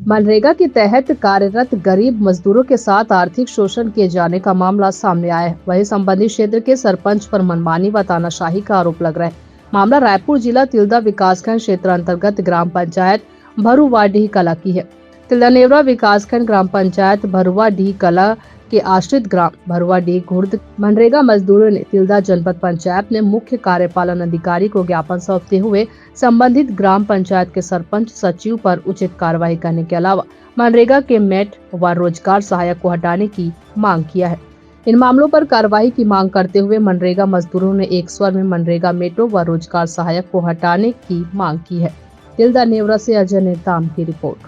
मनरेगा के तहत कार्यरत गरीब मजदूरों के साथ आर्थिक शोषण किए जाने का मामला सामने आया है। वहीं संबंधित क्षेत्र के सरपंच पर मनमानी व तानाशाही का आरोप लग रहा है। मामला रायपुर जिला तिल्दा विकासखंड क्षेत्र अंतर्गत ग्राम पंचायत भरुवाडीह कला की है। तिल्दा नेवरा विकासखंड ग्राम पंचायत भरुवाडीह कला के आश्रित ग्राम भरुवाडीह खुर्द मनरेगा मजदूरों ने तिल्दा जनपद पंचायत में मुख्य कार्यपालन अधिकारी को ज्ञापन सौंपते हुए संबंधित ग्राम पंचायत के सरपंच सचिव पर उचित कार्रवाई करने के अलावा मनरेगा के मेट व रोजगार सहायक को हटाने की मांग किया है। इन मामलों पर कार्रवाई की मांग करते हुए मनरेगा मजदूरों ने एक स्वर में मनरेगा मेटो व रोजगार सहायक को हटाने की मांग की है। तिल्दा नेवरा से अजय नेताम की रिपोर्ट।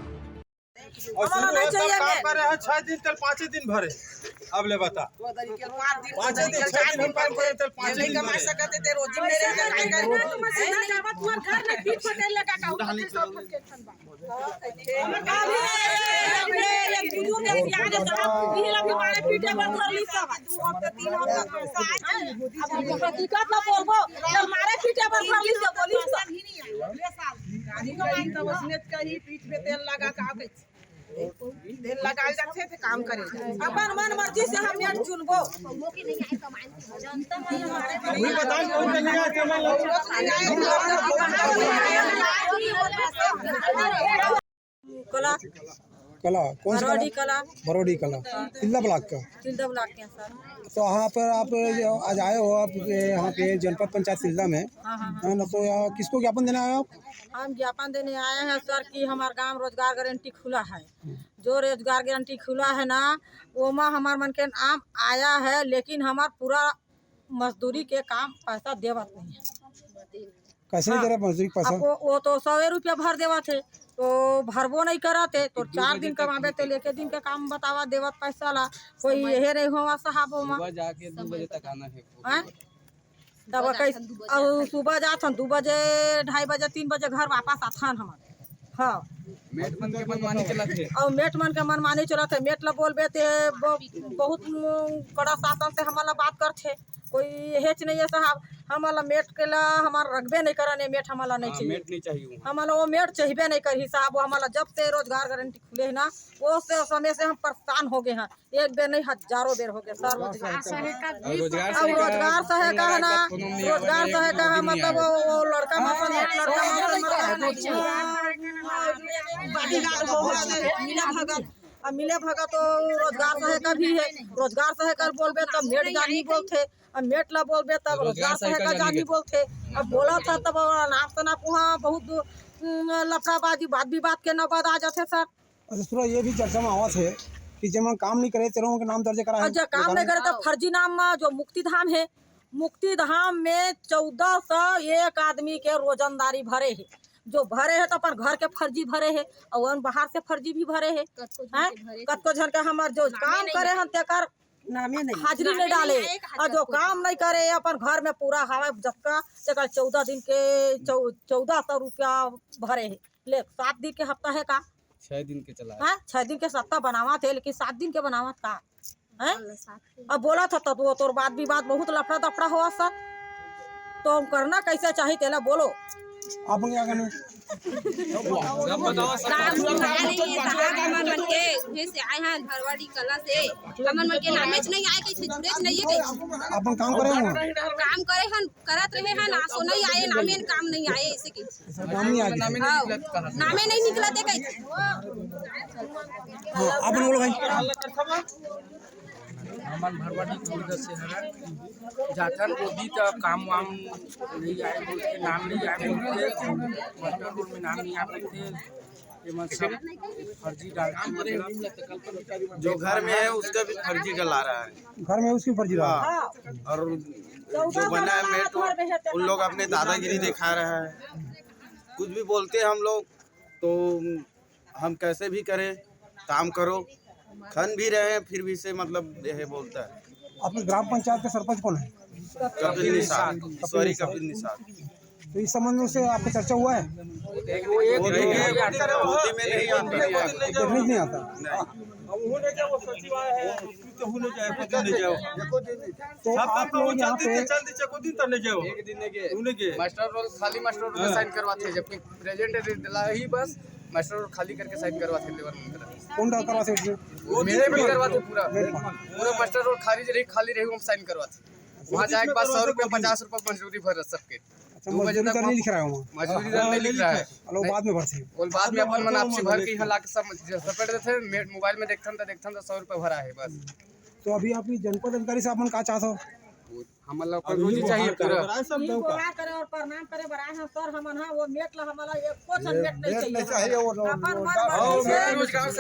और काम कर रहे हैं 6 दिन तक 5 दिन भरे। अब ले बता 5 दिन 6 दिन हम काम करे तक 5 दिन कमा सकते थे रोजी मेरे काय कर मशीन जावत तुम्हार घर में पीठ पटेल लगा का उठा सब के खनबा अबे एक वीडियो ने आगे साहब पीला भी मारे पीठे पर कर ली सब 2 हफ्ते 3 हफ्ते अब हकीकत ना बोलबो जब मारे पीठे पर कर ली सब बोली सब ही नहीं है ले साल गाड़ी का लाइन तो उसने कही पीठ में तेल लगा का आके तेल लगाल जाते थे काम करे अपन मन मर्जी से हम यार चुनबो मौके नहीं आए कमाई जनता में हमारे नहीं बताओ कौन नहीं आए कला कला कौन सा कला बरोडी कला तिल्दा ब्लॉक का के सर। तो यहाँ पर आप आज आए हो आप यहाँ पे जनपद पंचायत तिल्दा में है ना। तो किसको ज्ञापन देने आए हो आप? हम ज्ञापन देने आए हैं सर कि हमारा गांव रोजगार गारंटी खुला है। जो रोजगार गारंटी खुला है ना वो में हमार मन के नाम आया है, लेकिन हमार पूरा मजदूरी के काम पैसा देवत नहीं है। कैसे नहीं दे रहे मजदूरी पैसा? वो तो 100 रुपया भर देवा थे तो भरबो नहीं कराते तो 4 दिन कमाबे तो लेके दिन के काम बतावा देवत पैसा ला कोई यही नहीं हुआ साहब जाके 2 बजे तक आना है तब कैसे और सुबह जाथन 2 बजे 2:30 बजे 3 बजे घर वापस आथन हमार। हाँ मेट मन के मनमानी चला थे और मेट मन के मनमानी चला थे। मेट ला बोलबे ते बहुत कड़ा शासन से हमारा बात करते कोई हेच नहीं है साहब। हमारा मेट के ला हमारा रखबे नहीं करने मेट हमारा नहीं चाहिए। मेट नहीं चाहिए हमारा वो मेट चाहिए नहीं करी साहब। वो हमारा जब से रोजगार गारंटी खुले है ना वो से समय से हम परेशान हो गए हैं। एक बेर नहीं हजारों बेर हो गए सर। रोजगार सहायक है ना रोजगार सहायक है मतलब वो लड़का मसन मिले भगत तो रोजगार सहायक भी है। रोजगार सहायक बोलबे तब मेट जानी बोलते और मेट ला बोलबे तब रोजगार सहायक जानी बोलते। अब बोला था तब नाप तनाप वहाँ बहुत लफड़ाबाजी बात विवाद के नौबत आ जाते सर। अच्छा ये भी चर्चा में आवाज है कि जब हम काम नहीं करे तेरों के नाम दर्ज करा है। जब काम नहीं करे तो फर्जी नाम में जो मुक्ति धाम है मुक्ति धाम में 1401 आदमी के रोजंदारी भरे है। जो भरे है तो अपन घर के फर्जी भरे है और बाहर से फर्जी भी भरे है। कतको जन के हमार जो काम करे हम तेकर हाजिरी नहीं डाले और जो काम नहीं करे अपन घर में पूरा हवा जबका तेकर 14 दिन के 1400 रुपया भरे है। ले 7 दिन के हफ्ता है का 6 दिन के चला है 6 दिन के सप्ताह बनावा थे लेकिन 7 दिन के बनावा का है। अब बोला था तो तोर बात विवाद बहुत लफड़ा दफड़ा हुआ सर। तो हम करना कैसे चाहिए तेला बोलो आप क्या करना मन के से आए हैं भरवाड़ी कला से हमन मन के नामे नहीं आए कैसे जुड़े नहीं है अपन काम करे हो काम करे हन करत रहे हन आसो नहीं आए नामे काम नहीं आए ऐसे कैसे काम नहीं आगे नामे नहीं निकलते कैसे। आप बोलो भाई हमन भरवाडी खुर्द से है जाथन गोदी तो काम वाम नहीं आए बोल के नाम नहीं आए बोल के मास्टर रोल में नाम नहीं आए थे ये मन सब फर्जी डाल जो घर में है उसका भी फर्जी डला रहा है। घर में उसकी फर्जी रहा और जो बना है मेट उन लोग अपने दादागिरी दिखा रहा है। कुछ भी बोलते हैं हम लोग तो हम कैसे भी करें काम करो खन भी रहे हैं फिर भी से मतलब यह बोलता है। अपने ग्राम पंचायत के सरपंच कौन है? कपिल निषाद सॉरी कपिल निषाद। तो इस संबंध में से आपका चर्चा हुआ है? गोदी में नहीं देखने नहीं आता तो आप लोग यहाँ पे मास्टर रोल खाली मास्टर रोल साइन करवाते जबकि प्रेजेंट ही बस मास्टर रोड खाली करके साइन करवाते लेबर में कौन करवा से उसमें? मेरे में करवाते पूरा मास्टर रोड खाली रही हम साइन करवाते। वहाँ जाए के बाद 100 रुपया 50 रुपया मजदूरी भर सबके। अच्छा, मजदूरी दर नहीं लिख रहा है वहाँ, मजदूरी दर नहीं लिख रहा है लोग बाद में भरते हैं। और बाद में अपन मन आपसे भर के यहाँ लाके सब सपेट देते। मोबाइल में देखते तो 100 रुपया भरा है बस। तो अभी आपकी जनपद अधिकारी से अपन का चाहते हो? हम लोग को रोजी चाहिए पूरा। बोला करे और प्रणाम करे बराए हैं सर हमन हा वो मेट ला हमला एक कुछ मेट नहीं चाहिए अपन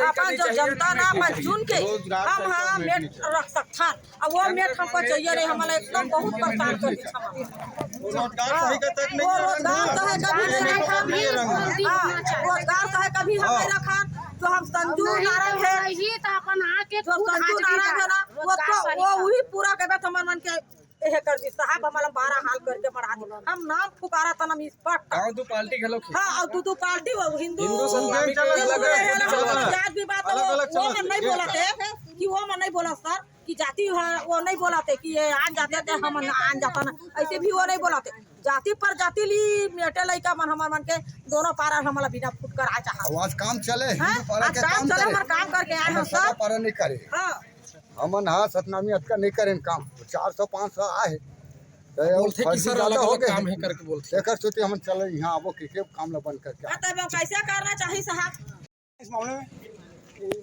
अपन जो जनता ना अपन चुन के हम हा मेट रख सकता अब वो मेट हमको चाहिए रे हमला एकदम बहुत परेशान कर रोजगार सही का तक नहीं रोजगार तो है कभी हम नहीं रखा तो हम संजू नारायण है तो अपन आके जो संजू नारायण है ना वो वही पूरा के बात हमार मन के यह कर दी साहब हमारा 12 हाल करके बढ़ा दी हम नाम पुकारा था नाम इस पर गाँव दो पार्टी खेलो हाँ और दो पार्टी हिंदू जात की बात वो मन नहीं बोला थे कि वो मन नहीं बोला सर कि जाति वो नहीं बोला थे कि ये आन जाते थे हम आन जाता ना ऐसे भी वो नहीं बोला थे जाति पर जाति ली मेटे लड़का मन हमार मन के दोनों पारा हमारा बिना फुट कर आ चाह आज काम चले आज काम चले हमारे काम करके आए हैं सर पारा नहीं करे हाँ हमन हाँ सतनामी अटका नहीं करें काम 400-500 आए बोलते कि सर अलग अलग काम है करके बोलते देखकर सोचे हम चले यहाँ अब के काम ला बंद करके तब हम कैसे करना चाहिए साहब इस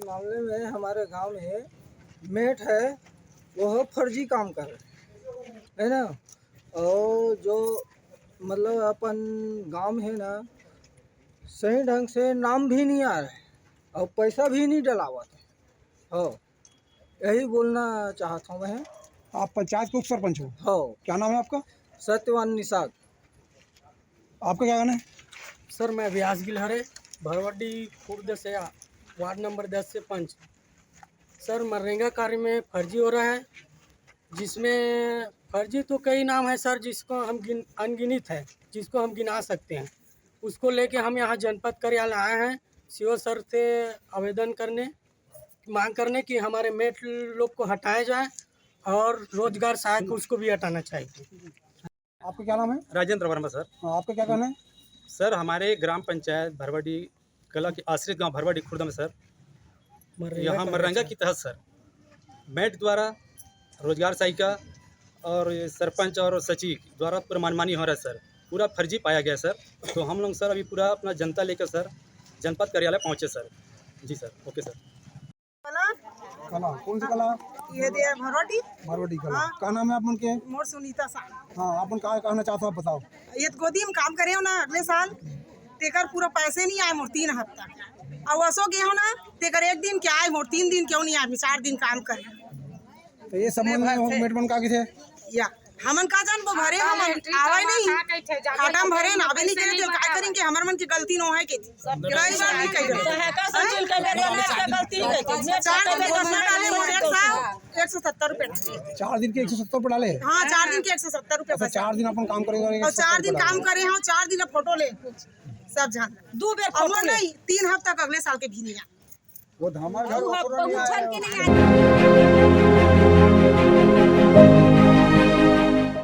मामले में हमारे गांव में मेट है वो फर्जी काम कर रहे है ना। और जो मतलब अपन गांव में है ना सही ढंग से नाम भी नहीं आ रहा है और पैसा भी नहीं डलावत हो। यही बोलना चाहता हूँ मैं। आप पंचायत के उप सरपंच हो? हो। क्या नाम है आपका? सत्यवान निषाद। आपका क्या कहना है? सर मैं व्यास गिलहरे भरवाडी खुर्द से वार्ड नंबर 10 से पंच। सर मनरेगा कार्य में फर्जी हो रहा है जिसमें फर्जी तो कई नाम है सर जिसको हम अनगिनत है जिसको हम गिना सकते हैं। उसको लेके हम यहाँ जनपद कार्यालय आए हैं सीओ सर से आवेदन करने मांग करने की हमारे मेट लोग को हटाया जाए और रोजगार सहायक उसको भी हटाना चाहिए। आपका क्या नाम है? राजेंद्र वर्मा सर। आपका क्या कहना है? सर हमारे ग्राम पंचायत भरवाडी कला के आश्रित गांव भरवाडी खुर्द में सर यहाँ मनरेगा के तहत सर मेट द्वारा रोजगार सहायिका और सरपंच और सचिव द्वारा पूरा मनमानी हो रहा है सर। पूरा फर्जी पाया गया सर। तो हम लोग सर अभी पूरा अपना जनता लेकर सर जनपद कार्यालय पहुँचे सर। जी सर ओके सर। कला कौन सी कला? ये दे भरवाडी कला। क्या नाम है अपन के? मोर सुनीता सा। हाँ अपन क्या कहना चाहते हो आप बताओ। ये गोदी में काम करे हो ना अगले साल तेकर पूरा पैसे नहीं आए मोर 3 हफ्ता और असो गए हो ना तेकर 1 दिन क्या आए मोर 3 दिन क्यों नहीं आए 4 दिन काम करे। तो ये संबंध में मेट बन का किसे या हमन का जान वो भरे हम आवे नहीं खाटा में भरे ना आवे नहीं करे तो काय करेंगे हमर मन की गलती न है के कई बार नहीं कह दे का संचिल के गलती है 4 दिन के डाले मोर 170 रुपए 4 दिन के 170 रुपए डाले? हाँ 4 दिन के 170 रुपए। अच्छा 4 दिन अपन काम करेंगे और 4 दिन काम करे हम 4 दिन फोटो ले सब जान 2 बेर फोटो नहीं 3 हफ्ता अगले साल के भी नहीं वो धमाल घर नहीं आए।